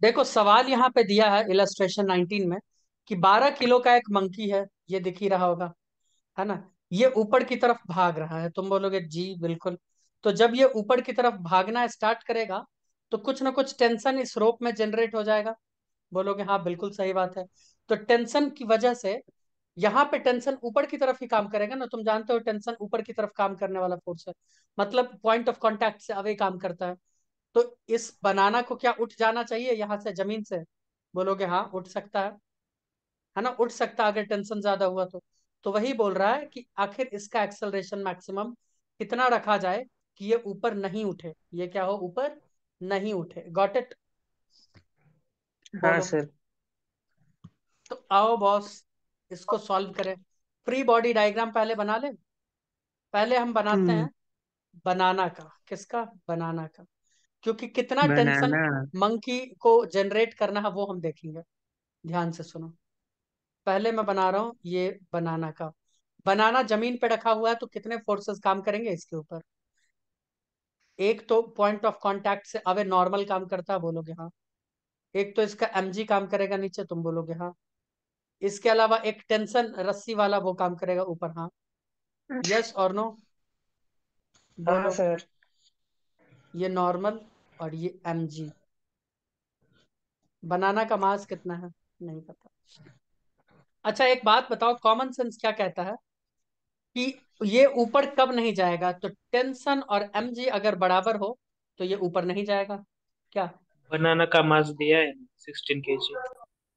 देखो सवाल यहाँ पे दिया है इलस्ट्रेशन 19 में कि 12 किलो का एक मंकी है, ये दिख ही रहा होगा, है ना। ये ऊपर की तरफ भाग रहा है, तुम बोलोगे जी बिल्कुल। तो जब ये ऊपर की तरफ भागना स्टार्ट करेगा तो कुछ ना कुछ टेंशन इस रोप में जनरेट हो जाएगा। बोलोगे हाँ बिल्कुल सही बात है। तो टेंशन की वजह से यहाँ पे टेंशन ऊपर की तरफ ही काम करेगा ना, तुम जानते हो टेंशन ऊपर की तरफ काम करने वाला फोर्स है, मतलब पॉइंट ऑफ कांटेक्ट से अवे काम करता है। तो इस बनाना को क्या उठ जाना चाहिए यहाँ से, जमीन से? बोलोगे हाँ उठ सकता है ना, उठ सकता है अगर टेंशन ज्यादा हुआ तो वही बोल रहा है कि आखिर इसका एक्सेलरेशन मैक्सिमम कितना रखा जाए कि ये ऊपर नहीं उठे, ये क्या हो, ऊपर नहीं उठे। Got it? हाँ बोलो। सर। तो आओ बॉस, इसको सॉल्व करें। फ्री बॉडी डायग्राम पहले बना ले। पहले हम बनाते हम्म। हैं बनाना का। किसका? बनाना का। क्योंकि कितना टेंशन बनाना। मंकी को जनरेट करना है वो हम देखेंगे। ध्यान से सुनो। पहले मैं बना रहा हूँ ये बनाना का। बनाना जमीन पे रखा हुआ है तो कितने फोर्सेस काम करेंगे इसके ऊपर? एक तो पॉइंट ऑफ कांटेक्ट से अवे नॉर्मल काम करता है, बोलोगे हाँ। एक तो इसका एमजी काम करेगा नीचे, तुम बोलोगे हाँ। इसके अलावा एक टेंशन रस्सी वाला वो काम करेगा ऊपर, हाँ। यस और नो? हाँ बोलो। सर। ये नॉर्मल और ये एमजी। बनाना का मास कितना है? नहीं पता। अच्छा एक बात बताओ, कॉमन सेंस क्या कहता है कि ये ऊपर कब नहीं जाएगा? तो टेंशन और एमजी अगर बराबर हो तो ये ऊपर नहीं जाएगा। क्या? बनाना का मास दिया है 16 kg।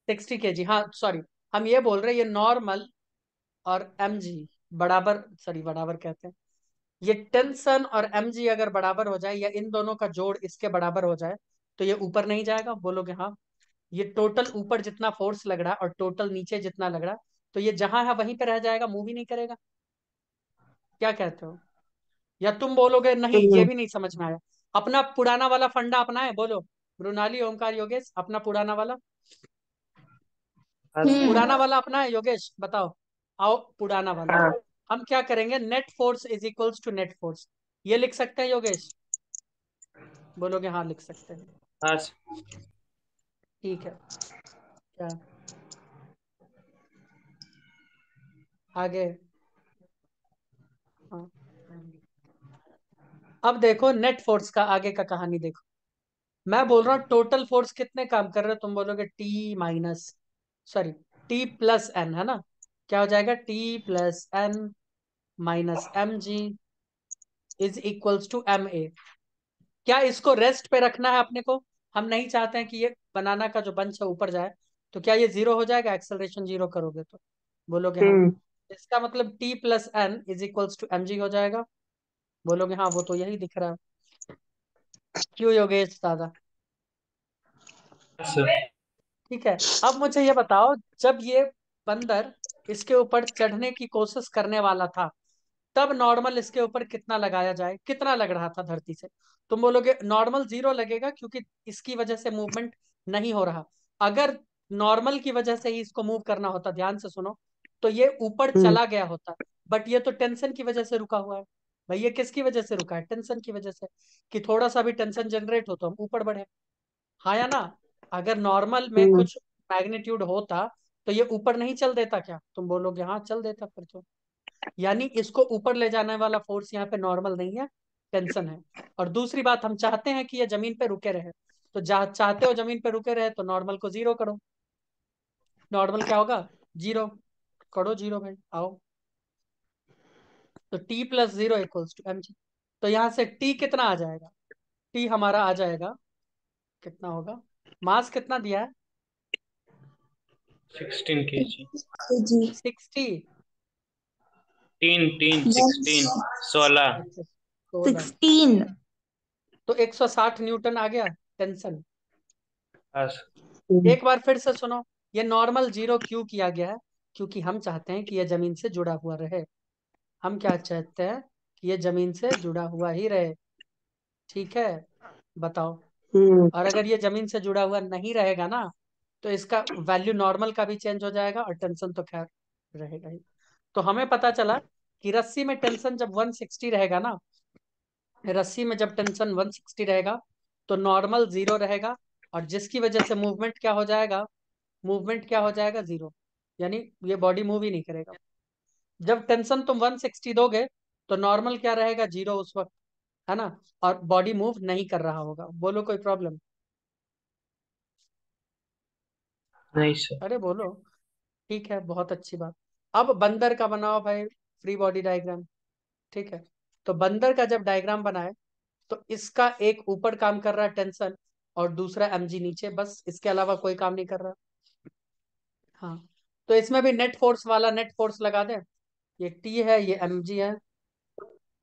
60 kg, हाँ सॉरी। हम ये बोल रहे हैं ये नॉर्मल और एमजी बराबर, सॉरी बराबर कहते हैं। ये टेंशन और एमजी अगर बराबर हो जाए या इन दोनों का जोड़ इसके बराबर हो जाए तो ये ऊपर नहीं जाएगा, बोलोगे हाँ। ये टोटल ऊपर जितना फोर्स लग रहा है और टोटल नीचे जितना लग रहा है, तो ये जहां है वहीं पे रह जाएगा, मूव ही नहीं करेगा। क्या कहते हो? या तुम बोलोगे नहीं ये हम्म। भी नहीं समझ में आया? अपना पुराना वाला फंडा अपना है, बोलो। मृणाली, ओमकार, योगेश, अपना पुराना वाला। हाँ सर। पुराना वाला अपना है, योगेश बताओ। आओ पुराना वाला। हाँ। हम क्या करेंगे, net force is equals to net force. ये लिख सकते हैं योगेश? बोलोगे हाँ लिख सकते हैं। हाँ सर। ठीक है। क्या? आगे। हाँ। अब देखो नेट फोर्स का आगे का कहानी देखो। मैं बोल रहा हूँ टोटल फोर्स कितने काम कर रहे हो, तुम बोलोगे T minus, sorry, T plus N, है ना। क्या हो जाएगा? T plus N minus M G is equals to M A. क्या इसको रेस्ट पे रखना है अपने को? हम नहीं चाहते हैं कि ये बनाना का जो बंच है ऊपर जाए। तो क्या ये जीरो हो जाएगा एक्सेलरेशन जीरो करोगे तो? बोलोगे हाँ। हम्म। इसका मतलब T plus N is equals to M G हो जाएगा। बोलोगे हाँ वो तो यही दिख रहा है। क्यों योगेश दादा? हाँ सर। ठीक है। अब मुझे ये बताओ, जब ये बंदर इसके ऊपर चढ़ने की कोशिश करने वाला था तब नॉर्मल इसके ऊपर कितना लगाया जाए, कितना लग रहा था धरती से? तुम बोलोगे नॉर्मल जीरो लगेगा क्योंकि इसकी वजह से मूवमेंट नहीं हो रहा। अगर नॉर्मल की वजह से ही इसको मूव करना होता, ध्यान से सुनो, तो ये ऊपर हम्म। चला गया होता। बट ये तो टेंशन की वजह से रुका हुआ है। भाई ये किसकी वजह से रुका है? टेंशन की वजह से। कि थोड़ा सा भी टेंशन जनरेट हो तो हम ऊपर बढ़े। हाँ या ना? अगर नॉर्मल में हम्म। कुछ मैग्नीट्यूड होता तो ये ऊपर नहीं चल देता क्या? तुम बोलोगे हाँ चल देता फिर तो। यानी इसको ऊपर ले जाने वाला फोर्स यहाँ पे नॉर्मल नहीं है, टेंशन है। और दूसरी बात, हम चाहते हैं कि ये जमीन पे रुके रहे। तो चाहते हो जमीन पे रुके रहे तो नॉर्मल को जीरो करो। नॉर्मल क्या होगा? जीरो। करो जीरो भाई, आओ। तो T plus zero equals to M G. तो यहाँ से टी कितना आ जाएगा? टी हमारा आ जाएगा, कितना होगा? मास कितना दिया है? 16 kg। जी। 60। तीन तीन वन 16। 16। अच्छा 16। 16। तो 160 न्यूटन आ गया टेंशन। हाँ सर। एक बार फिर से सुनो। ये नॉर्मल जीरो क्यों किया गया है? क्योंकि हम चाहते हैं कि यह जमीन से जुड़ा हुआ रहे। हम क्या चाहते हैं? कि ये जमीन से जुड़ा हुआ ही रहे। ठीक है, बताओ। हम्म। और अगर ये जमीन से जुड़ा हुआ नहीं रहेगा ना तो इसका वैल्यू नॉर्मल का भी चेंज हो जाएगा और टेंशन तो खैर रहेगा ही। तो हमें पता चला कि रस्सी में टेंशन जब 160 रहेगा ना, रस्सी में जब टेंशन 160 रहेगा तो नॉर्मल जीरो रहेगा और जिसकी वजह से मूवमेंट क्या हो जाएगा, मूवमेंट क्या हो जाएगा, जीरो। यानी ये बॉडी मूव ही नहीं करेगा। जब टेंशन तुम 160 दोगे तो नॉर्मल क्या रहेगा, जीरो उस वक्त, है ना। और बॉडी मूव नहीं कर रहा होगा। बोलो कोई प्रॉब्लम। नहीं सर। अरे बोलो। ठीक है, बहुत अच्छी बात। अब बंदर का बनाओ भाई फ्री बॉडी डायग्राम। ठीक है, तो बंदर का जब डायग्राम बनाए तो इसका एक ऊपर काम कर रहा है टेंशन, और दूसरा mg नीचे, बस इसके अलावा कोई काम नहीं कर रहा। हाँ, तो इसमें भी नेट फोर्स वाला नेट फोर्स लगा दें। ये टी है, ये mg है।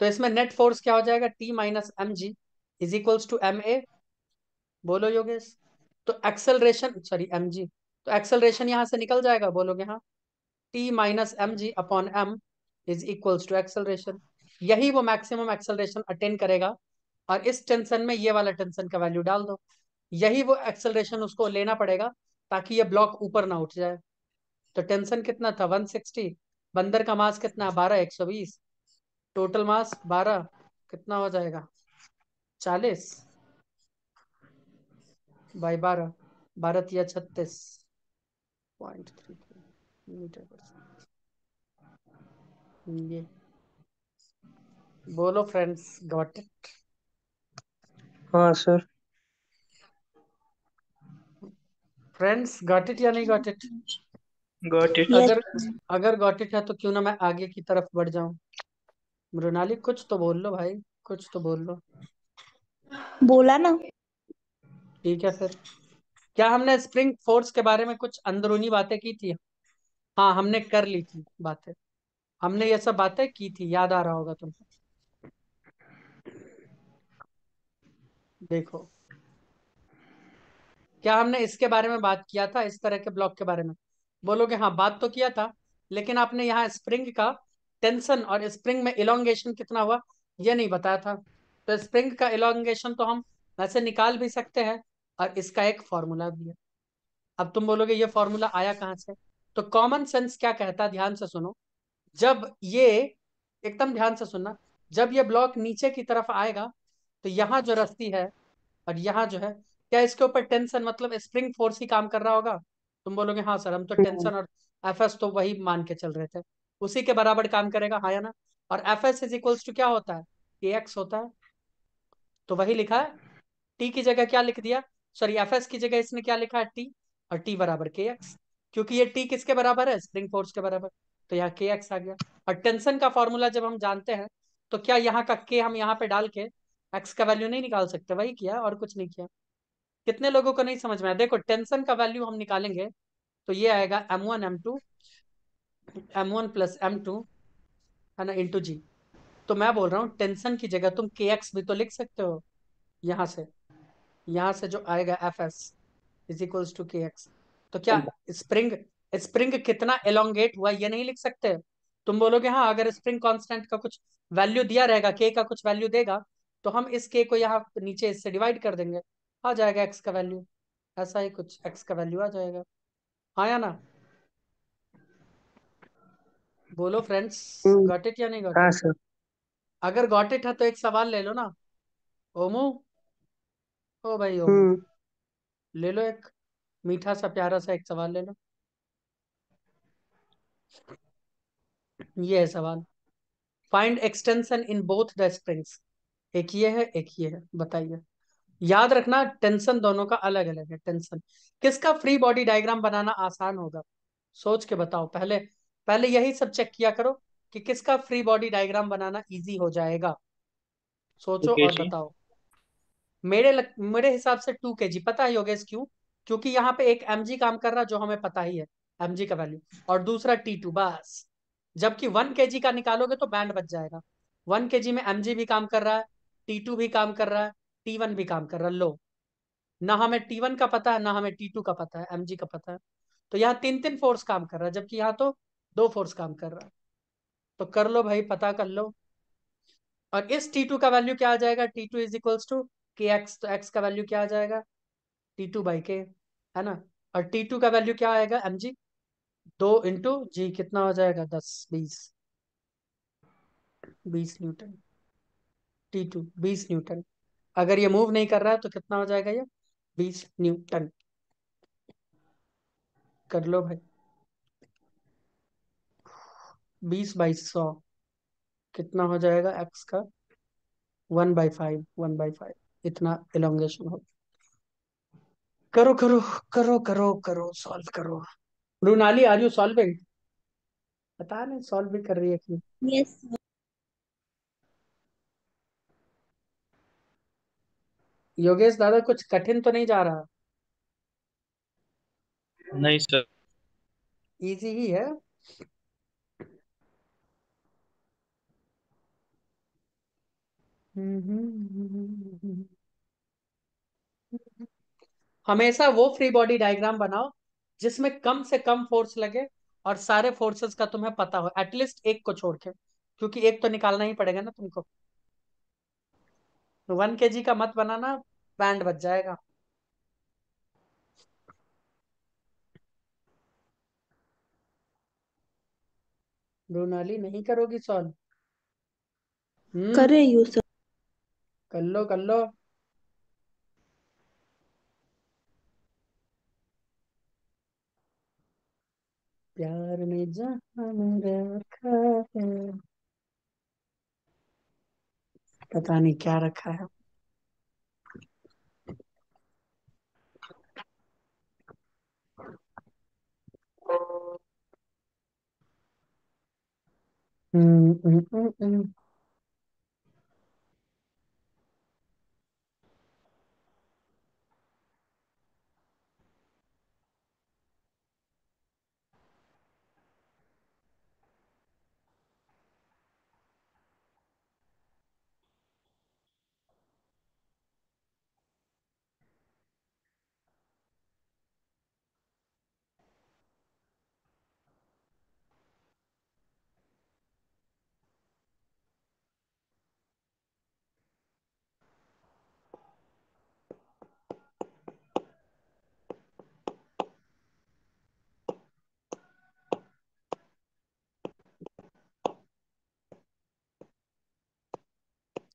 तो इसमें नेट फोर्स क्या हो जाएगा, T minus M G is equals to M A. बोलो योगेश। तो एक्सेलरेशन, सॉरी एम जी, तो एक्सेलरेशन यहां से निकल जाएगा, बोलोगे हाँ। T minus M G upon M is equals to acceleration. यही वो मैक्सिमम एक्सेलरेशन अटेन करेगा। और इस टेंशन में ये वाला टेंशन का वैल्यू डाल दो। यही वो एक्सेलरेशन उसको लेना पड़ेगा ताकि ये ब्लॉक ऊपर ना उठ जाए। तो टेंशन कितना था, 160। बंदर का मास कितना है, 12, 120। टोटल मास 12, कितना हो जाएगा, 40 बाई 12, 12 या 36.33 मीटर पर सेकंड। ये बोलो फ्रेंड्स, गॉट इट। हाँ सर। फ्रेंड्स गॉट इट या नहीं got it. Got it. Yes. अगर अगर गॉट इट है तो क्यों ना मैं आगे की तरफ बढ़ जाऊं। मृणाली कुछ तो बोल लो भाई, कुछ तो बोल लो। बोला ना। ठीक है फिर। क्या हमने स्प्रिंग फोर्स के बारे में कुछ अंदरूनी बातें की थी। हाँ, हमने कर ली थी बातें। हमने ये सब बातें की थी, याद आ रहा होगा तुमको। देखो, क्या हमने इसके बारे में बात किया था, इस तरह के ब्लॉक के बारे में। बोलोगे हाँ, बात तो किया था। लेकिन आपने यहाँ स्प्रिंग का टेंशन और स्प्रिंग में इलोंगेशन कितना हुआ ये नहीं बताया था। तो स्प्रिंग का इलोंगेशन तो हम वैसे निकाल भी सकते हैं, और इसका एक फॉर्मूला भी है। अब तुम बोलोगे ये फॉर्मूला आया कहाँ से। तो कॉमन सेंस क्या कहता है, ध्यान से सुनो। जब ये, एकदम ध्यान से सुनना, जब ये ब्लॉक नीचे की तरफ आएगा तो यहाँ जो रस्सी है और यहाँ जो है, क्या इसके ऊपर टेंशन मतलब स्प्रिंग फोर्स ही काम कर रहा होगा। तुम बोलोगे हाँ सर, हम तो टेंशन और एफएस तो वही मान के चल रहे थे, उसी के बराबर काम करेगा, हाँ या ना। और F S is equals to क्या होता है, के एक्स होता है। तो वही लिखा है। टी की जगह क्या लिख दिया, सॉरी एफ एस की जगह इसने क्या लिखा है, टी। और टी बराबर के एक्स, क्योंकि ये टी किसके बराबर है, स्प्रिंग फोर्स के बराबर। तो यहाँ के एक्स आ गया। और टेंशन का फॉर्मूला जब हम जानते हैं तो क्या यहाँ का के हम यहाँ पे डाल के एक्स का वैल्यू नहीं निकाल सकते, वही किया और कुछ नहीं किया। कितने लोगों को नहीं समझ में आया। देखो, टेंशन का वैल्यू हम निकालेंगे तो ये आएगा m1 m2, m1 plus m2, है ना, इंटू जी। तो मैं बोल रहा हूँ टेंशन की जगह तुम के एक्स भी तो लिख सकते हो। यहाँ से, यहाँ से जो आएगा F S is equals to K X. तो क्या स्प्रिंग, स्प्रिंग कितना एलोंगेट हुआ ये नहीं लिख सकते। तुम बोलोगे हाँ, अगर स्प्रिंग कांस्टेंट का कुछ वैल्यू दिया रहेगा, के का कुछ वैल्यू देगा, तो हम इस के को यहाँ नीचे इससे डिवाइड कर देंगे, आ जाएगा एक्स का वैल्यू। ऐसा ही कुछ एक्स का वैल्यू आ जाएगा, हाँ या ना। बोलो फ्रेंड्स, हम्म। गॉट इट या नहीं गॉट हाँ इट। सर। अगर गॉट इट है तो एक सवाल ले लो ना। ओमू, ओ भाई ओमू, हम्म। ले लो एक मीठा सा प्यारा सा एक सवाल ले लो। ये है सवाल, find extension in both the springs. एक ये है, एक ये है, बताइए। याद रखना टेंशन दोनों का अलग अलग है। टेंशन किसका फ्री बॉडी डायग्राम बनाना आसान होगा, सोच के बताओ। पहले पहले यही सब चेक किया करो कि किसका फ्री बॉडी डायग्राम बनाना इजी हो जाएगा। सोचो ओके और जी। बताओ। मेरे हिसाब से 2 kg, पता है योगेश क्यों। क्योंकि यहाँ पे एक mg काम कर रहा जो हमें पता ही है, mg का वैल्यू, और दूसरा T2 बस। जबकि 1 kg का निकालोगे तो बैंड बच जाएगा। 1 kg में mg भी काम कर रहा है, T2 भी काम कर रहा है, T1 भी काम कर रहा है। लो, ना हमें T1 का पता है, ना हमें T2 का पता है, mg का पता है। तो यहाँ तीन तीन फोर्स काम कर रहा है, जबकि यहाँ तो दो फोर्स काम कर रहा है। तो कर लो भाई, पता कर लो। और इस T2 का वैल्यू क्या आ जाएगा, T2 is equals to K X. तो एक्स का वैल्यू क्या आ जाएगा, T2 बाई के, है ना। और T2 का वैल्यू क्या आएगा, mg। 2 इंटू जी, कितना हो जाएगा, 10, 20, 20 न्यूटन। T2 20 Newton. अगर ये मूव नहीं कर रहा है तो कितना हो जाएगा ये, 20 न्यूटन। कर लो भाई। 20/100 कितना हो जाएगा एक्स का? 1/5, 1/5 इतना एलोंगेशन हो। करो करो करो करो करो, सॉल्व करो। Mrunali, are you solving? पता नहीं सॉल्व भी कर रही है कि नहीं। यस। योगेश दादा, कुछ कठिन तो नहीं जा रहा? नहीं सर। इजी ही है। हमेशा वो फ्री बॉडी डायग्राम बनाओ जिसमें कम से कम फोर्स लगे और सारे फोर्सेस का तुम्हें पता हो, एटलीस्ट एक को छोड़ के, क्योंकि एक तो निकालना ही पड़ेगा ना तुमको। तो 1 kg का मत बनाना, बैंड बच जाएगा। मृणाली, नहीं करोगी सॉल्व? कर हम्म। रही हूँ सर। कर लो कर लो। प्यार में जान रखा है, पता नहीं क्या रखा है। हम्म, हम्म, हम्म,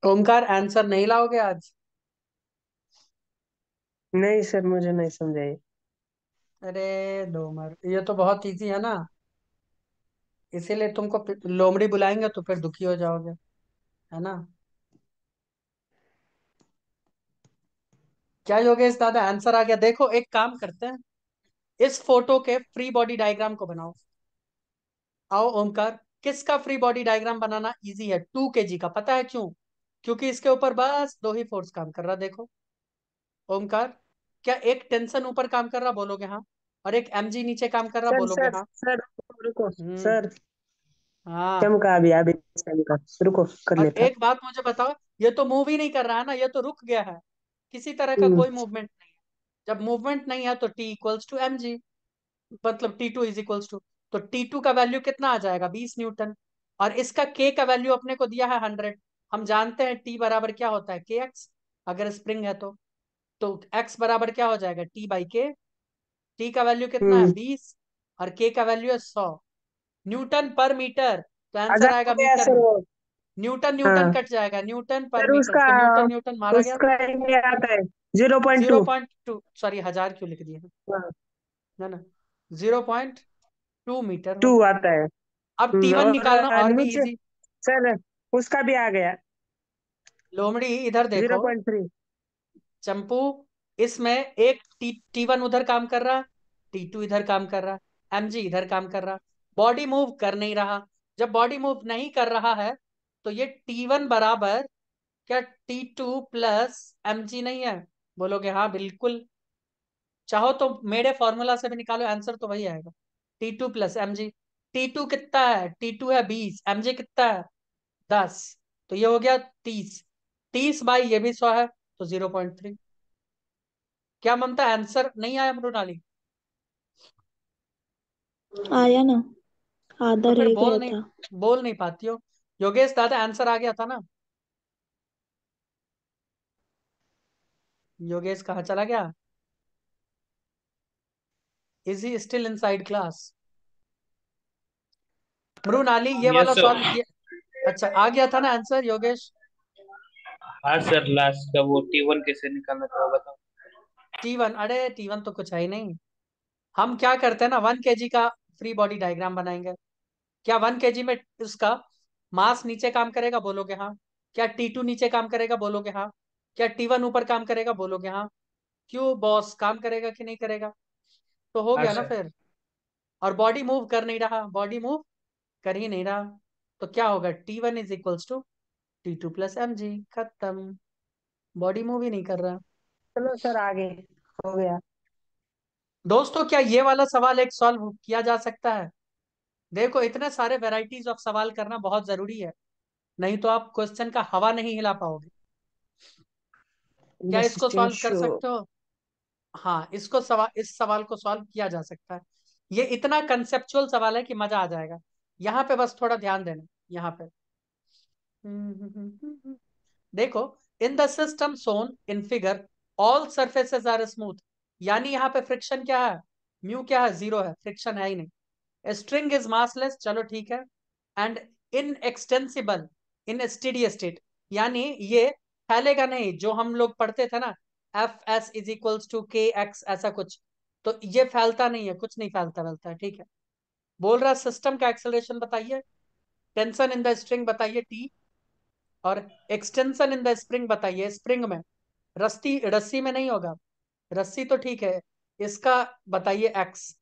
ओमकार, आंसर नहीं लाओगे आज? नहीं सर, मुझे नहीं समझाइए। अरे डोमर, ये तो बहुत इजी है ना, इसीलिए तुमको लोमड़ी बुलाएंगे तो फिर दुखी हो जाओगे, है ना? क्या योगेश दादा आंसर आ गया? देखो एक काम करते हैं, इस फोटो के फ्री बॉडी डायग्राम को बनाओ। आओ ओमकार, किसका फ्री बॉडी डायग्राम बनाना इजी है? 2 kg का। पता है क्यों? क्योंकि इसके ऊपर बस दो ही फोर्स काम कर रहा, देखो। ओमकार, क्या एक टेंशन ऊपर काम कर रहा, बोलोगे हाँ? और एक mg नीचे काम कर रहा, सर बोलोगे सर हाँ? सर, रुको रुको। हम्म। सर, हाँ। चमका अभी चमका। रुको, कर और लेता। एक बात मुझे बताओ, ये तो मूव ही नहीं कर रहा है ना, ये तो रुक गया है, किसी तरह का हम्म कोई मूवमेंट नहीं है। जब मूवमेंट नहीं है तो T=mg, मतलब T2 तो T2 का वैल्यू कितना आ जाएगा? 20 न्यूटन। और इसका K का वैल्यू अपने को दिया है 100। हम जानते हैं T बराबर क्या होता है, kx, अगर स्प्रिंग है तो x बराबर क्या हो जाएगा? T/K। T का वैल्यू कितना है? हम्म 20। और K का वैल्यू है 100 न्यूटन पर मीटर। तो आंसर आजाद हो आएगा गया मीटर सर में। वो। न्यूटन न्यूटन हाँ कट जाएगा, न्यूटन पर सर, मीटर, उसका तो न्यूटन न्यूटन मारा गया। उसका ये आता है 0.2। 0.2, सॉरी 1000 क्यों लिख दिया हाँ, है ना? 0.2 मीटर टू होगा। आता है। अब T1 और निकालना और भी नीचे इजी। सर, उसका भी आ गया लोमड़ी इधर जीरो देखो। पॉइंट थ्री चंपू, इसमें एक T1 उधर काम कर रहा, T2 इधर काम कर रहा, mg इधर काम कर रहा, बॉडी मूव कर नहीं रहा। जब बॉडी मूव नहीं कर रहा है तो ये T1 बराबर क्या T2 + mg नहीं है? बोलोगे हाँ बिल्कुल। चाहो तो मेरे फॉर्मूला से भी निकालो, आंसर तो वही आएगा, T2 + mg। T2 कितना है? T2 है 20, mg कितना है? 10। तो ये हो गया 30। 30 बाई ये भी 100 है, तो 0.3। क्या ममता, आंसर नहीं आया मृणाली? आया ना, तो आधा फिर रह गया था। बोल नहीं पाती हो। योगेश दादा, आंसर आ गया था ना? योगेश कहाँ चला गया? Is he still inside class? Mrunali, ये वाला यस सॉल्व सर। किया? अच्छा, आ गया था ना आंसर योगेश? हाँ सर, लास्ट का वो T1 कैसे निकालना था वो बताओ। T1, अरे T1 तो कुछ है ही नहीं। हम क्या करते हैं ना, 1 kg का फ्री बॉडी डायग्राम बनाएंगे। क्या 1 kg में उसका मास नीचे काम करेगा, बोलोगे हाँ। क्या T2 नीचे काम करेगा, बोलोगे हाँ। क्या T1 ऊपर काम करेगा, बोलोगे हाँ। क्यों बॉस, काम करेगा कि नहीं करेगा? तो हो हाँ गया ना सर। फिर। और बॉडी मूव कर नहीं रहा, बॉडी मूव कर ही नहीं रहा। तो क्या होगा, T1 = T2 + mg, खत्म। बॉडी मूव ही नहीं कर रहा। चलो सर आगे, हो गया। दोस्तों, क्या ये वाला सवाल एक सॉल्व किया जा सकता है? देखो, इतने सारे वेराइटीज ऑफ सवाल करना बहुत जरूरी है, नहीं तो आप क्वेश्चन का हवा नहीं हिला पाओगे। क्या इसको असिस्टेंट सॉल्व कर शो। सकते हो? हाँ, इस सवाल को सॉल्व किया जा सकता है। ये इतना कंसेप्चुअल सवाल है कि मजा आ जाएगा। यहाँ पे बस थोड़ा ध्यान देना। यहाँ पे देखो, in the system shown in figure all surfaces are smooth. यानी यहाँ पे फ्रिक्शन क्या है, म्यू क्या है, 0 है, फ्रिक्शन है ही नहीं। स्ट्रिंग इज मासलेस, चलो ठीक है। And in extensible in steady state, यानी ये फैलेगा नहीं, जो हम लोग पढ़ते थे ना, F(s)=k(x), ऐसा कुछ। तो ये फैलता नहीं है, कुछ नहीं फैलता वैलता है, ठीक है। बोल रहा सिस्टम का एक्सेलरेशन बताइए, टेंशन इन द स्ट्रिंग बताइए T, और एक्सटेंशन इन द स्प्रिंग बताइए। स्प्रिंग में, रस्सी रस्सी में नहीं होगा, रस्सी तो ठीक है, इसका बताइए X।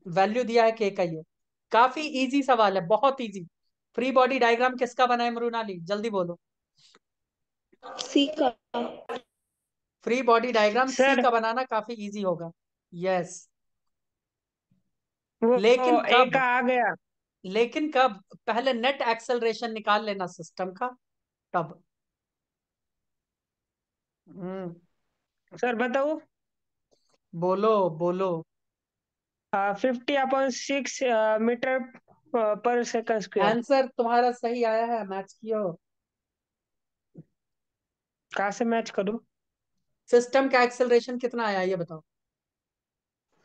वैल्यू दिया है K का। ये काफी इजी सवाल है, बहुत इजी। फ्री बॉडी डायग्राम किसका बनाए मृणाली, जल्दी बोलो। सी का। फ्री बॉडी डायग्राम सी सर का बनाना काफी इजी होगा। यस। वो लेकिन ए का कब? आ गया। लेकिन कब? पहले नेट एक्सेलरेशन निकाल लेना सिस्टम का, तब। हम्म। सर बताओ। बोलो बोलो। 50/6 metre per second square. Answer तुम्हारा सही आया है, मैच कियो। कहाँ से मैच करूँ? सिस्टम का एक्सेलरेशन कितना आया, ये बताओ।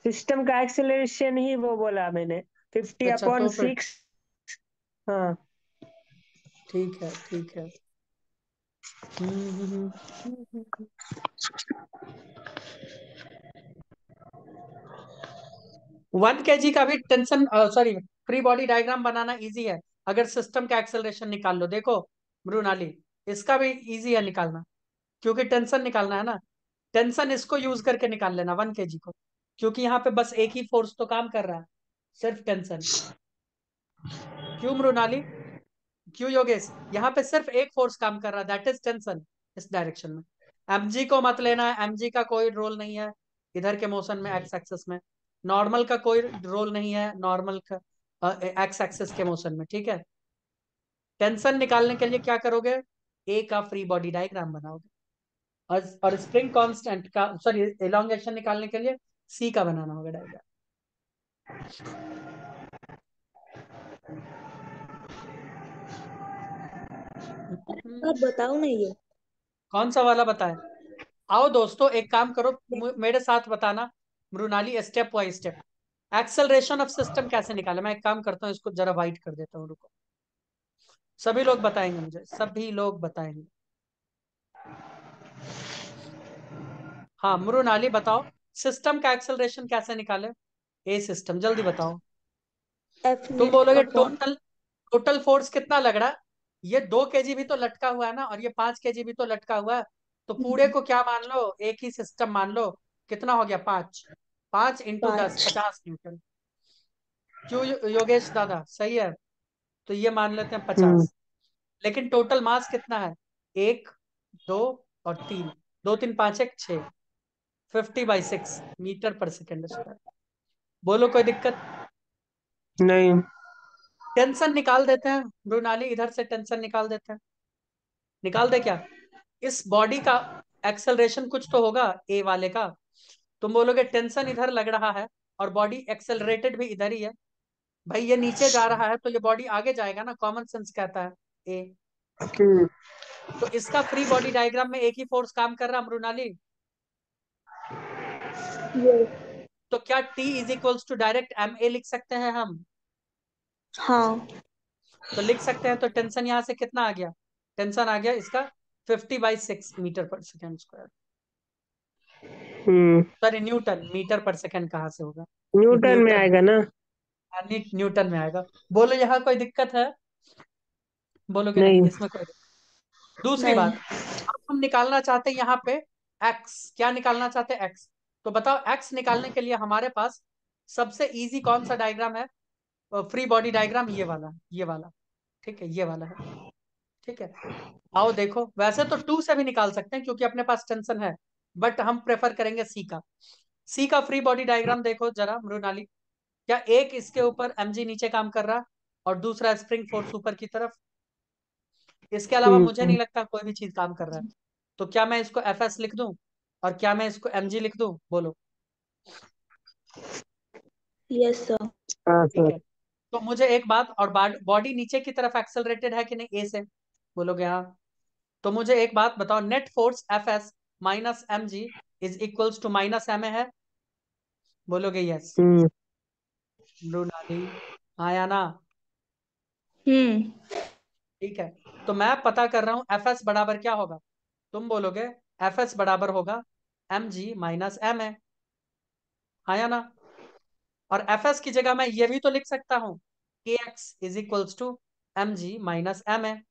सिस्टम का एक्सेलरेशन ही वो बोला मैंने, फिफ्टी अच्छा, अपॉन तो फिर सिक्स हाँ। ठीक है, ठीक है। हम्म हम्म, हम्म, हम्म, हम्म। 1 kg का भी tension, sorry, free body diagram बनाना इजी है, अगर सिस्टम का एक्सेलरेशन निकाल लो। देखो मृणाली, इसका भी इजी है निकालना, क्योंकि टेंशन निकालना है ना। टेंशन इसको यूज करके निकाल लेना 1 kg को, क्योंकि यहाँ पे बस एक ही फोर्स तो काम कर रहा है, सिर्फ टेंशन। क्यों मृणाली, क्यों योगेश? यहाँ पे सिर्फ एक फोर्स काम कर रहा है, दैट इज टेंशन, इस डायरेक्शन में। mg को मत लेना है, mg का कोई रोल नहीं है इधर के मोशन में, एक्स एक्सिस में। नॉर्मल का कोई रोल नहीं है, नॉर्मल का एक्स एक्सिस के मोशन में, ठीक है। टेंशन निकालने के लिए क्या करोगे, ए का फ्री बॉडी डायग्राम बनाओगे। और स्प्रिंग कांस्टेंट का, सॉरी, एलोंगेशन निकालने के लिए सी का बनाना होगा डायग्राम। आप बताओ ना ये। कौन सा वाला बताए? आओ दोस्तों, एक काम करो, मेरे साथ बताना Mrunali, step by step. Acceleration of system कैसे निकाले, मैं एक काम करता हूँ, इसको जरा वाइट कर देता हूँ, रुको। सभी लोग बताएंगे मुझे, सभी लोग बताएंगे। हाँ मृणाली बताओ, सिस्टम का एक्सेलरेशन कैसे निकाले? ए सिस्टम, जल्दी बताओ। एफ तुम नेट बोलोगे अपॉन। टोटल, टोटल फोर्स कितना लग रहा है? ये 2 kg भी तो लटका हुआ है ना, और ये 5 kg भी तो लटका हुआ है। तो पूरे को क्या मान लो, एक ही सिस्टम मान लो। कितना हो गया, 5। 5 × 10, 5। 50 न्यूटन। क्यों योगेश दादा, सही है। तो ये मान लेते हैं हम्म 50। लेकिन टोटल मास कितना है, 1, 2 और 3। 2 3 5 1 6, 50/6 मीटर पर सेकेंड स्क्वायर। बोलो, कोई दिक्कत? नहीं। टेंशन निकाल देते हैं मृणाली, इधर से टेंशन निकाल देते हैं। निकाल दे क्या? इस बॉडी का एक्सेलरेशन कुछ तो होगा, ए वाले का। तुम बोलोगे टेंशन इधर लग रहा है, और बॉडी एक्सेलरेटेड भी इधर ही है। भाई ये नीचे जा रहा है, तो ये बॉडी आगे जाएगा ना, कॉमन सेंस कहता है। ए, हम्म तो इसका फ्री बॉडी डायग्राम में एक ही फोर्स काम कर रहा है मृणाली। तो क्या T डायरेक्ट ma लिख सकते हैं हम? हाँ। तो लिख सकते हैं, तो टेंशन यहां से कितना आ गया, टेंशन आ गया इसका 50/6 metre per second square. Sorry newton, metre per second कहाँ से होगा? न्यूटन में न्यूटन, आएगा ना। न्यूटन में आएगा। बोलो यहाँ कोई दिक्कत है? बोलोगे नहीं नहीं। इसमें कोई दिक्कत। दूसरी नहीं। बात, अब हम निकालना चाहते हैं यहाँ पे एक्स। क्या निकालना चाहते हैं? एक्स। तो बताओ एक्स निकालने के लिए हमारे पास सबसे इजी कौन सा डायग्राम है? फ्री बॉडी डायग्राम, ये वाला, ये वाला। ठीक है, ये वाला है। ठीक है, आओ देखो, वैसे तो टू से भी निकाल सकते हैं क्योंकि अपने पास टेंशन है, बट हम प्रेफर करेंगे सी का। सी का फ्री बॉडी डायग्राम देखो जरा मृणाली। क्या एक इसके ऊपर mg नीचे काम कर रहा और दूसरा स्प्रिंग फोर्स ऊपर की तरफ? इसके अलावा मुझे नहीं लगता कोई भी चीज काम कर रहा है। तो क्या मैं इसको एफ एस लिख दूं और क्या मैं इसको mg लिख दूं? बोलो। Yes sir. हाँ ठीक सर। है, तो मुझे एक बात, और बॉडी नीचे की तरफ एक्सेलरेटेड है कि नहीं? ए से बोलोगे हाँ। तो मुझे एक बात बताओ, net force F S minus M G is equals to minus M A है? बोलोगे यस। हम्म। मृणाली, हाँ या ना? हम्म। ठीक है, तो मैं पता कर रहा हूं एफ एस बराबर क्या होगा। तुम बोलोगे एफ एस बराबर होगा M G minus M A, हाँ या ना? और एफ एस की जगह मैं ये भी तो लिख सकता हूँ K X is equals to M G minus M A.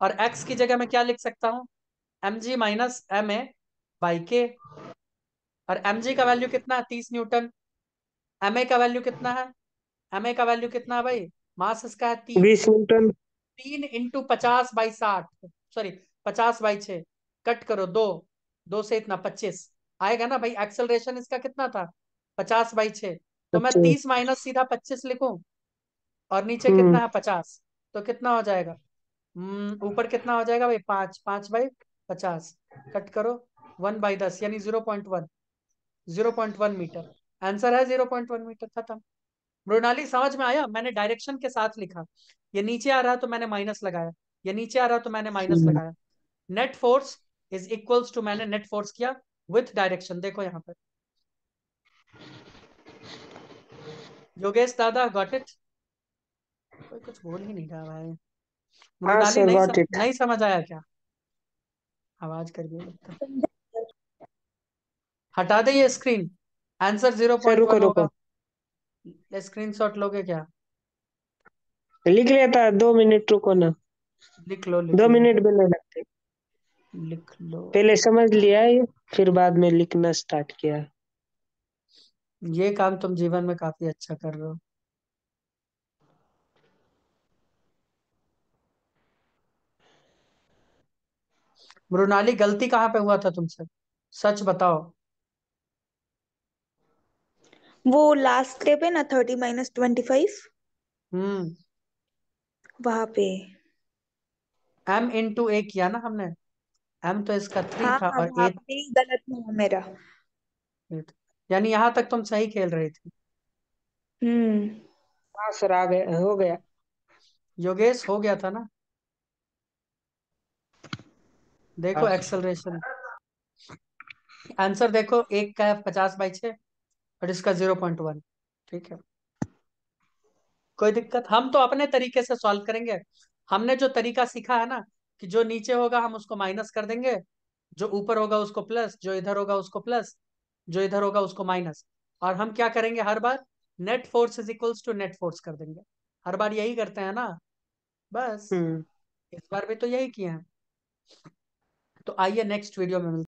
और एक्स की जगह मैं क्या लिख सकता हूँ? M G minus M A by K. और एम जी का वैल्यू कितना है? 30 न्यूटन। एम ए का वैल्यू कितना है? एम ए का वैल्यू कितना है भाई? मास इसका है 3। 20 न्यूटन। 3 × 50/60, सॉरी 50/6, कट करो दो, दो से इतना 25 आएगा ना भाई। एक्सेलरेशन इसका कितना था? 50/6। तो मैं 25। 30 माइनस सीधा 25 लिखूं, और नीचे कितना हम्म। है? 50। तो कितना हो जाएगा? ऊपर कितना हो जाएगा भाई? 5 5/50, कट करो 1/10 यानी 0.1, 0.1 मीटर। आंसर है 0.1 मीटर, खत्म। मृणाली समझ में आया? मैंने डायरेक्शन के साथ लिखा। ये नीचे आ रहा है तो मैंने माइनस लगाया, ये नीचे आ रहा है तो मैंने माइनस हम्म। लगाया। Net force is equals to, मैंने नेट फोर्स किया विथ डायरेक्शन, देखो यहाँ पे। योगेश दादा गॉट इट? कोई कुछ बोल ही नहीं रहा भाई। हाँ मृणाली सर, गॉट इट। नहीं समझ आया क्या? आवाज कर दिया लगता है। हटा दे ये screen. Answer zero sir point रुको वन रुको, होगा। स्क्रीनशॉट लोगे क्या? लिख लेता, 2 मिनट रुको ना। लिख लो, लिख दो लो, मिनट भी नहीं लगते। लिख लो। पहले समझ लिया है, फिर बाद में लिखना स्टार्ट किया। ये काम तुम जीवन में काफी अच्छा कर रहे हो। मृणाली गलती कहाँ पे हुआ था तुमसे? सच बताओ। वो लास्ट स्टेप है ना, 30 - 25, हम्म। वहां पे। m इंटू ए किया ना हमने। m तो इसका 3 हाँ था हाँ, और वहां a पे ही गलत हुआ मेरा। यानी यहाँ तक तुम सही खेल रही थी। हम्म। हाँ सर, आ गया, हो गया। योगेश हो गया था ना? देखो हाँ। एक्सेलरेशन, आंसर देखो, एक का है 50/6 और इसका 0.1। ठीक है, कोई दिक्कत? हम तो अपने तरीके से सॉल्व करेंगे। हमने जो तरीका सीखा है ना, कि जो नीचे होगा हम उसको माइनस कर देंगे, जो ऊपर होगा उसको प्लस, जो इधर होगा उसको प्लस, जो इधर होगा उसको माइनस। और हम क्या करेंगे हर बार? Net force is equals to net force कर देंगे। हर बार यही करते हैं ना, बस। हम्म। इस बार भी तो यही किए हैं। तो आइए नेक्स्ट वीडियो में मिलते हैं।